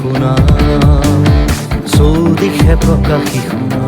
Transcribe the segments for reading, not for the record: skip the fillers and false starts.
শুনা, চৌদিশে প্ৰকাশী শুনা।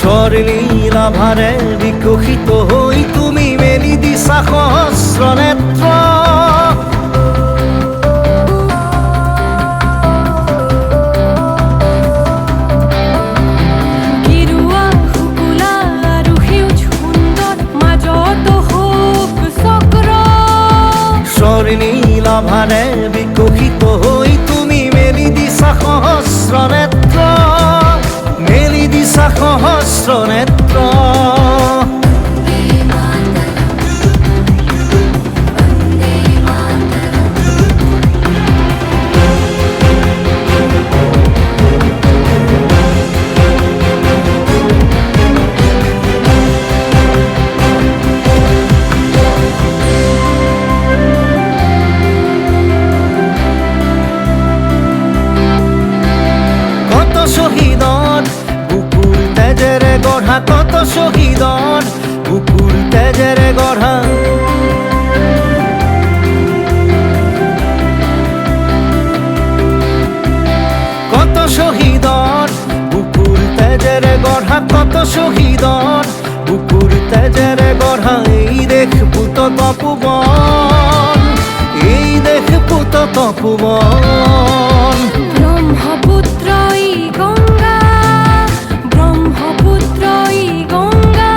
স্বর্ণীল আভাৰে বিকশিত হৈ তুমি মেলি দিছা সহস্ৰ নেত্ৰ। গেৰুৱা শুকুলা আৰু সেউজ সুন্দৰ মাজত শোক চক্ৰ। স্বৰ্ণীল আভাৰে বিকশিত হৈ তুমি মেলি দিছা সহস্ৰ নেত্ৰ, মেলি দিছা সহস্ৰ নেত্ৰ। কত শহীদৰ বুকুৰ তেজেৰে গঢ়া, কত শহীদৰ বুকুৰ তেজেৰে গঢ়া। কত শহীদৰ বুকুৰ তেজেৰে গঢ়া, কত শহীদৰ বুকুৰ তেজেৰে গঢ়া। এই দেশ পুত তপোবন, এই দেশ পুত তপোবন। ব্ৰহ্মপুত্ৰ ই গংগা, ব্ৰহ্মপুত্ৰ ই গংগা,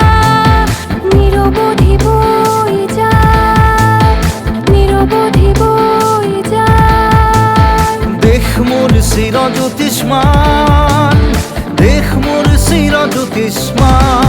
নিৰৱধি বৈ যায়, নিৰৱধি বৈ যায়। দেশ মোৰ চিৰজ্যোতিষ্মান, দেশ মোৰ চিৰজ্যোতিষ্মান।